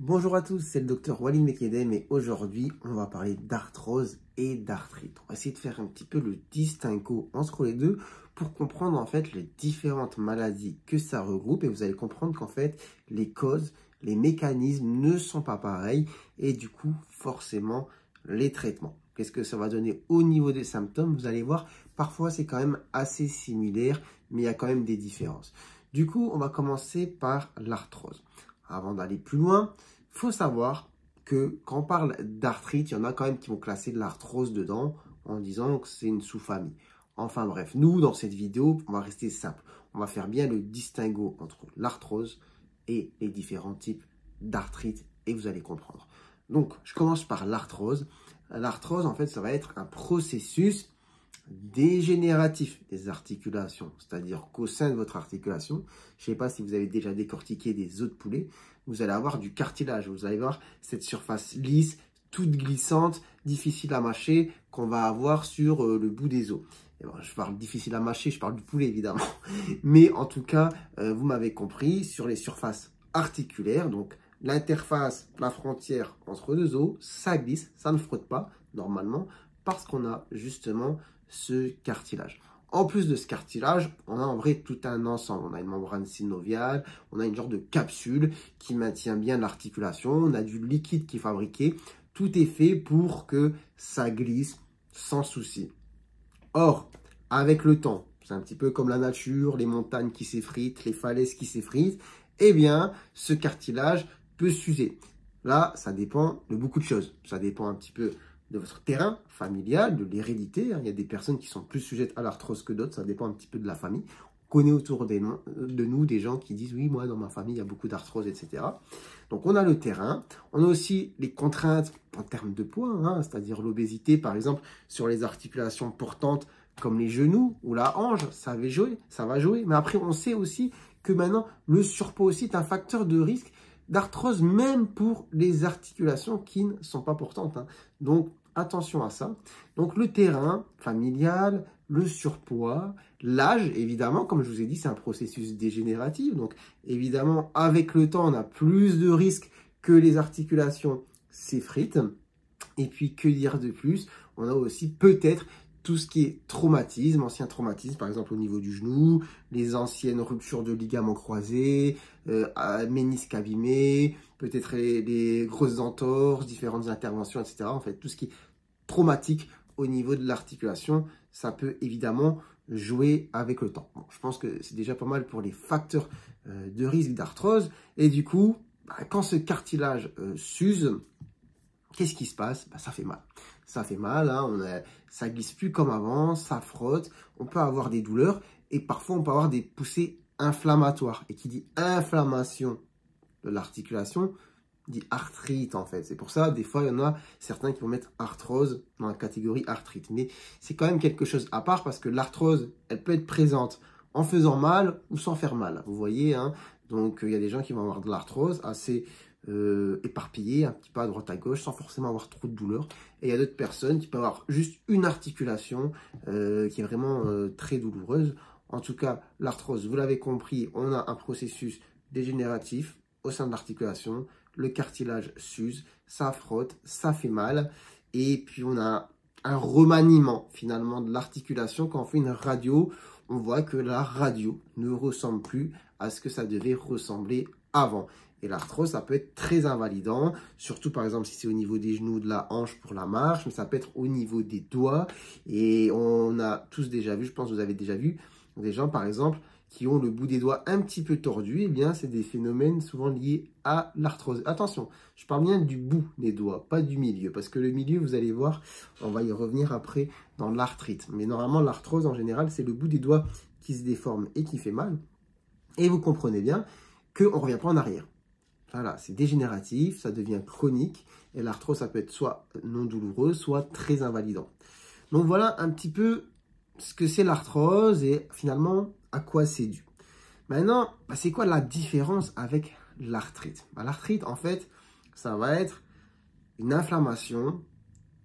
Bonjour à tous, c'est le docteur Walid Mekedem et aujourd'hui on va parler d'arthrose et d'arthrite. On va essayer de faire un petit peu le distinguo entre les deux pour comprendre en fait les différentes maladies que ça regroupe et vous allez comprendre qu'en fait les causes, les mécanismes ne sont pas pareils et du coup forcément les traitements. Qu'est-ce que ça va donner au niveau des symptômes? Vous allez voir, parfois c'est quand même assez similaire mais il y a quand même des différences. Du coup on va commencer par l'arthrose. Avant d'aller plus loin, il faut savoir que quand on parle d'arthrite, il y en a quand même qui vont classer de l'arthrose dedans en disant que c'est une sous-famille. Enfin bref, nous, dans cette vidéo, on va rester simple. On va faire bien le distinguo entre l'arthrose et les différents types d'arthrite et vous allez comprendre. Donc, je commence par l'arthrose. L'arthrose, en fait, ça va être un processus dégénératif des articulations, c'est-à-dire qu'au sein de votre articulation, je ne sais pas si vous avez déjà décortiqué des os de poulet, vous allez avoir du cartilage, vous allez voir cette surface lisse, toute glissante, difficile à mâcher, qu'on va avoir sur le bout des os. Et bon, je parle difficile à mâcher, je parle du poulet évidemment, mais en tout cas, vous m'avez compris, sur les surfaces articulaires, donc l'interface, la frontière entre deux os, ça glisse, ça ne frotte pas normalement, parce qu'on a justement ce cartilage. En plus de ce cartilage, on a en vrai tout un ensemble. On a une membrane synoviale, on a une genre de capsule qui maintient bien l'articulation, on a du liquide qui est fabriqué. Tout est fait pour que ça glisse sans souci. Or, avec le temps, c'est un petit peu comme la nature, les montagnes qui s'effritent, les falaises qui s'effritent, eh bien, ce cartilage peut s'user. Là, ça dépend de beaucoup de choses. Ça dépend un petit peu de votre terrain familial, de l'hérédité. Il y a des personnes qui sont plus sujettes à l'arthrose que d'autres, ça dépend un petit peu de la famille. On connaît autour de nous des gens qui disent « oui, moi, dans ma famille, il y a beaucoup d'arthrose, etc. » Donc, on a le terrain. On a aussi les contraintes en termes de poids, c'est-à-dire l'obésité, par exemple, sur les articulations portantes comme les genoux ou la hanche, ça va jouer. Mais après, on sait aussi que maintenant, le surpoids aussi est un facteur de risque d'arthrose, même pour les articulations qui ne sont pas portantes. Donc, attention à ça. Donc, le terrain familial, le surpoids, l'âge, évidemment, comme je vous ai dit, c'est un processus dégénératif. Donc, évidemment, avec le temps, on a plus de risques que les articulations s'effritent. Et puis, que dire de plus? On a aussi peut-être tout ce qui est traumatisme, ancien traumatisme, par exemple au niveau du genou, les anciennes ruptures de ligaments croisés, ménisques abîmés, peut-être les grosses entorses, différentes interventions, etc. En fait, tout ce qui est traumatique au niveau de l'articulation, ça peut évidemment jouer avec le temps. Bon, je pense que c'est déjà pas mal pour les facteurs de risque d'arthrose. Et du coup, quand ce cartilage s'use, qu'est-ce qui se passe? Ça fait mal. Ça fait mal, ça glisse plus comme avant, ça frotte, on peut avoir des douleurs et parfois on peut avoir des poussées inflammatoires. Et qui dit inflammation de l'articulation, dit arthrite en fait. C'est pour ça, des fois, il y en a certains qui vont mettre arthrose dans la catégorie arthrite. Mais c'est quand même quelque chose à part parce que l'arthrose, elle peut être présente en faisant mal ou sans faire mal. Vous voyez, donc il y a des gens qui vont avoir de l'arthrose assez éparpillé, un petit peu à droite à gauche, sans forcément avoir trop de douleur. Et il y a d'autres personnes qui peuvent avoir juste une articulation qui est vraiment très douloureuse. En tout cas, l'arthrose, vous l'avez compris, on a un processus dégénératif au sein de l'articulation. Le cartilage s'use, ça frotte, ça fait mal. Et puis, on a un remaniement finalement de l'articulation. Quand on fait une radio, on voit que la radio ne ressemble plus à ce que ça devait ressembler avant. Et l'arthrose, ça peut être très invalidant, surtout par exemple si c'est au niveau des genoux, de la hanche pour la marche, mais ça peut être au niveau des doigts. Et on a tous déjà vu, je pense que vous avez déjà vu, des gens par exemple qui ont le bout des doigts un petit peu tordu. Eh bien, c'est des phénomènes souvent liés à l'arthrose. Attention, je parle bien du bout des doigts, pas du milieu, parce que le milieu, vous allez voir, on va y revenir après dans l'arthrite. Mais normalement, l'arthrose en général, c'est le bout des doigts qui se déforme et qui fait mal. Et vous comprenez bien qu'on ne revient pas en arrière. Voilà, c'est dégénératif, ça devient chronique et l'arthrose, ça peut être soit non douloureux, soit très invalidant. Donc voilà un petit peu ce que c'est l'arthrose et finalement à quoi c'est dû. Maintenant, c'est quoi la différence avec l'arthrite? L'arthrite, en fait, ça va être une inflammation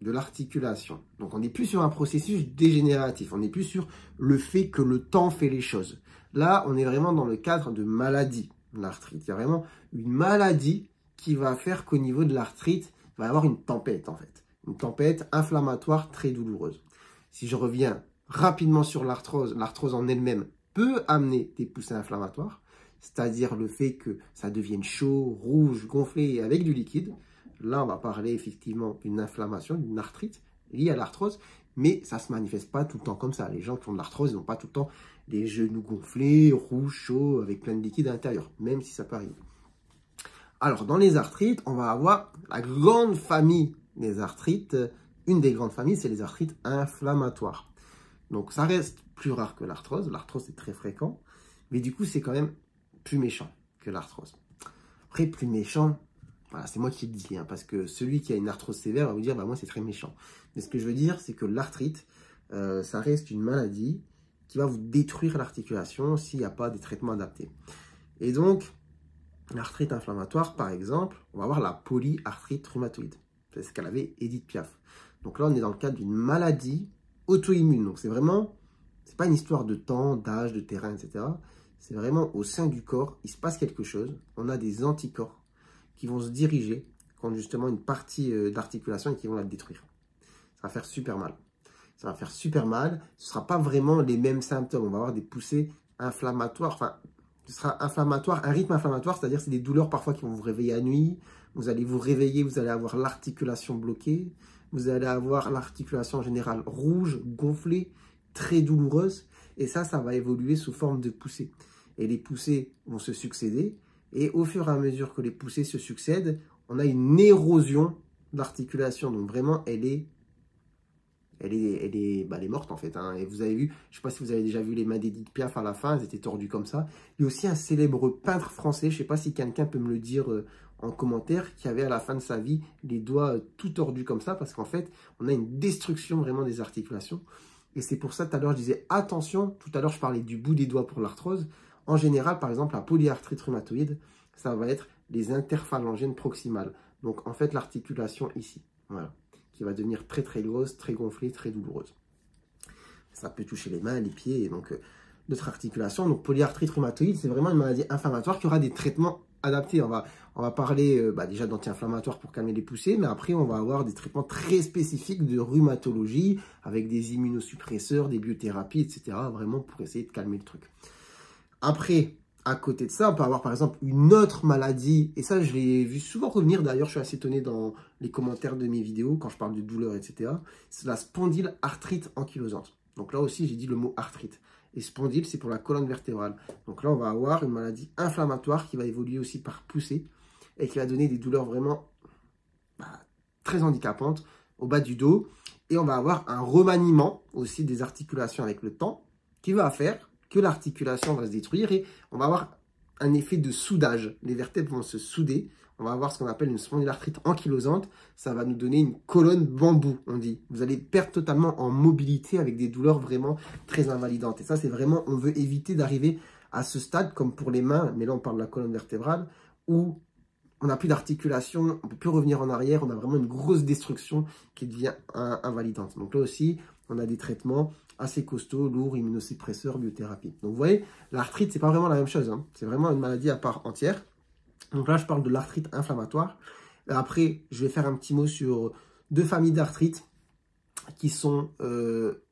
de l'articulation. Donc on n'est plus sur un processus dégénératif, on n'est plus sur le fait que le temps fait les choses. Là, on est vraiment dans le cadre de maladie. L'arthrite, il y a vraiment une maladie qui va faire qu'au niveau de l'arthrite, il va y avoir une tempête en fait. Une tempête inflammatoire très douloureuse. Si je reviens rapidement sur l'arthrose, l'arthrose en elle-même peut amener des poussées inflammatoires, c'est-à-dire le fait que ça devienne chaud, rouge, gonflé et avec du liquide. Là, on va parler effectivement d'une inflammation, d'une arthrite liée à l'arthrose, mais ça ne se manifeste pas tout le temps comme ça. Les gens qui ont de l'arthrose, ils n'ont pas tout le temps les genoux gonflés, rouges, chauds, avec plein de liquide à l'intérieur, même si ça peut arriver. Alors, dans les arthrites, on va avoir la grande famille des arthrites. Une des grandes familles, c'est les arthrites inflammatoires. Donc, ça reste plus rare que l'arthrose. L'arthrose, c'est très fréquent, mais du coup, c'est quand même plus méchant que l'arthrose. Après, plus méchant, voilà, c'est moi qui le dis, hein, parce que celui qui a une arthrose sévère va vous dire, bah, moi, c'est très méchant. Mais ce que je veux dire, c'est que l'arthrite, ça reste une maladie qui va vous détruire l'articulation s'il n'y a pas des traitements adaptés. Et donc, l'arthrite inflammatoire, par exemple, on va avoir la polyarthrite rhumatoïde. C'est ce qu'elle avait Edith Piaf. Donc là, on est dans le cadre d'une maladie auto-immune. Donc c'est vraiment, c'est pas une histoire de temps, d'âge, de terrain, etc. C'est vraiment au sein du corps, il se passe quelque chose. On a des anticorps qui vont se diriger contre justement une partie d'articulation et qui vont la détruire. Ça va faire super mal. Ça va faire super mal. Ce ne sera pas vraiment les mêmes symptômes. On va avoir des poussées inflammatoires. Enfin, ce sera inflammatoire, un rythme inflammatoire, c'est-à-dire c'est des douleurs parfois qui vont vous réveiller à nuit. Vous allez vous réveiller, vous allez avoir l'articulation bloquée. Vous allez avoir l'articulation en général rouge, gonflée, très douloureuse. Et ça va évoluer sous forme de poussées. Et les poussées vont se succéder. Et au fur et à mesure que les poussées se succèdent, on a une érosion d'articulation. Donc vraiment, elle est morte en fait. Hein. Et vous avez vu, je ne sais pas si vous avez déjà vu les mains d'Edith Piaf à la fin, elles étaient tordues comme ça. Il y a aussi un célèbre peintre français, je ne sais pas si quelqu'un peut me le dire en commentaire, qui avait à la fin de sa vie les doigts tout tordus comme ça, parce qu'en fait, on a une destruction vraiment des articulations. Et c'est pour ça, tout à l'heure, je disais attention, tout à l'heure, je parlais du bout des doigts pour l'arthrose. En général, par exemple, la polyarthrite rhumatoïde, ça va être les interphalangiennes proximales. Donc, en fait, l'articulation ici, voilà, qui va devenir très très grosse, très gonflée, très douloureuse. Ça peut toucher les mains, les pieds et donc d'autres articulations. Donc polyarthrite rhumatoïde, c'est vraiment une maladie inflammatoire qui aura des traitements adaptés. On va parler déjà d'anti-inflammatoires pour calmer les poussées, mais après on va avoir des traitements très spécifiques de rhumatologie avec des immunosuppresseurs, des biothérapies, etc. Vraiment pour essayer de calmer le truc. Après, à côté de ça, on peut avoir par exemple une autre maladie, et ça je l'ai vu souvent revenir, d'ailleurs je suis assez étonné dans les commentaires de mes vidéos quand je parle de douleur, etc. C'est la spondylarthrite ankylosante. Donc là aussi j'ai dit le mot arthrite. Et spondyle c'est pour la colonne vertébrale. Donc là on va avoir une maladie inflammatoire qui va évoluer aussi par poussée et qui va donner des douleurs vraiment très handicapantes au bas du dos. Et on va avoir un remaniement aussi des articulations avec le temps qui va faire que l'articulation va se détruire et on va avoir un effet de soudage. Les vertèbres vont se souder. On va avoir ce qu'on appelle une spondylarthrite ankylosante. Ça va nous donner une colonne bambou, on dit. Vous allez perdre totalement en mobilité avec des douleurs vraiment très invalidantes. Et ça, c'est vraiment, on veut éviter d'arriver à ce stade, comme pour les mains, mais là, on parle de la colonne vertébrale, où on n'a plus d'articulation, on ne peut plus revenir en arrière, on a vraiment une grosse destruction qui devient invalidante. Donc là aussi, on a des traitements assez costauds, lourds, immunosuppresseurs, biothérapie. Donc vous voyez, l'arthrite, c'est pas vraiment la même chose. Hein. C'est vraiment une maladie à part entière. Donc là, je parle de l'arthrite inflammatoire. Après, je vais faire un petit mot sur deux familles d'arthrite qui sont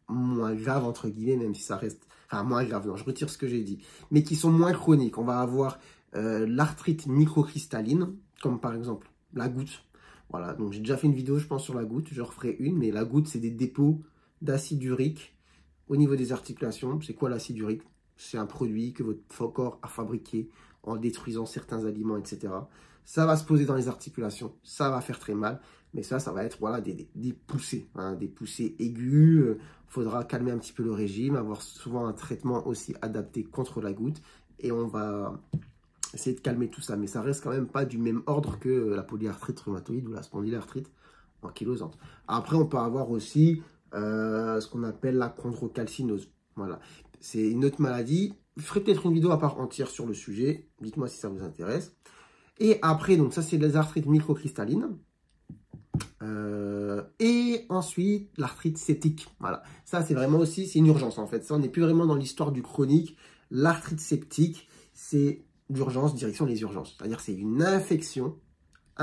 moins graves, entre guillemets, même si ça reste... Enfin, moins graves, non, je retire ce que j'ai dit. Mais qui sont moins chroniques. On va avoir l'arthrite microcristalline, comme par exemple la goutte. Voilà, donc j'ai déjà fait une vidéo, je pense, sur la goutte. Je referai une, mais la goutte, c'est des dépôts d'acide urique au niveau des articulations. C'est quoi l'acide urique? C'est un produit que votre corps a fabriqué en détruisant certains aliments, etc. Ça va se poser dans les articulations, ça va faire très mal, mais ça va être voilà, des poussées, hein, des poussées aiguës. Faudra calmer un petit peu le régime, avoir souvent un traitement aussi adapté contre la goutte, et on va essayer de calmer tout ça, mais ça reste quand même pas du même ordre que la polyarthrite rhumatoïde ou la spondylarthrite ankylosante. Après, on peut avoir aussi ce qu'on appelle la chondrocalcinose. Voilà, c'est une autre maladie. Je ferai peut-être une vidéo à part entière sur le sujet. Dites-moi si ça vous intéresse. Et après, donc ça, c'est les arthrites microcristallines. Et ensuite, l'arthrite septique. Voilà, ça, c'est vraiment aussi, c'est une urgence en fait. Ça, on n'est plus vraiment dans l'histoire du chronique. L'arthrite septique, c'est d'urgence, direction les urgences. C'est-à-dire c'est une infection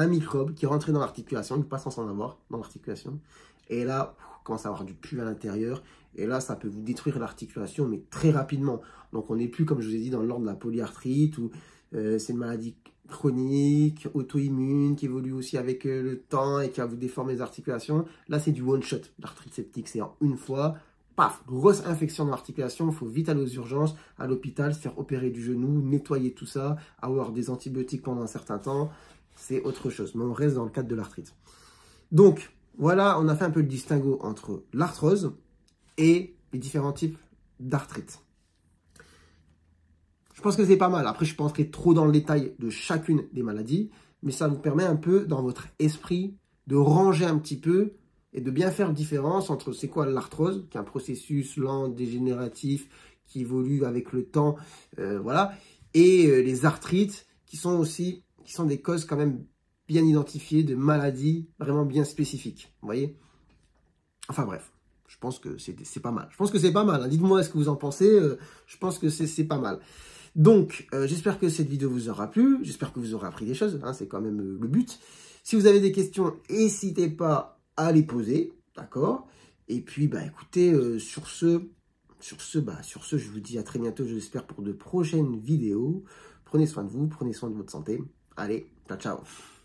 un microbe qui est rentré dans l'articulation, il passe sans en avoir dans l'articulation. Et là, il commence à avoir du pus à l'intérieur. Et là, ça peut vous détruire l'articulation, mais très rapidement. Donc, on n'est plus, comme je vous ai dit, dans l'ordre de la polyarthrite, où c'est une maladie chronique, auto-immune, qui évolue aussi avec le temps et qui va vous déformer les articulations. Là, c'est du one-shot. L'arthrite septique, c'est en une fois. Paf, grosse infection dans l'articulation, il faut vite aller aux urgences, à l'hôpital, se faire opérer du genou, nettoyer tout ça, avoir des antibiotiques pendant un certain temps. C'est autre chose, mais on reste dans le cadre de l'arthrite. Donc, voilà, on a fait un peu le distinguo entre l'arthrose et les différents types d'arthrite. Je pense que c'est pas mal. Après, je ne vais pas entrer trop dans le détail de chacune des maladies, mais ça vous permet un peu, dans votre esprit, de ranger un petit peu et de bien faire la différence entre c'est quoi l'arthrose, qui est un processus lent, dégénératif, qui évolue avec le temps, voilà, et les arthrites, qui sont des causes quand même bien identifiées de maladies vraiment bien spécifiques, vous voyez. Enfin bref, je pense que c'est pas mal. Je pense que c'est pas mal, hein. Dites-moi ce que vous en pensez, je pense que c'est pas mal. Donc, j'espère que cette vidéo vous aura plu, j'espère que vous aurez appris des choses, hein, c'est quand même le but. Si vous avez des questions, n'hésitez pas à les poser, d'accord? Et puis, bah écoutez, sur ce, je vous dis à très bientôt, j'espère, pour de prochaines vidéos. Prenez soin de vous, prenez soin de votre santé. Allez, ciao, ciao!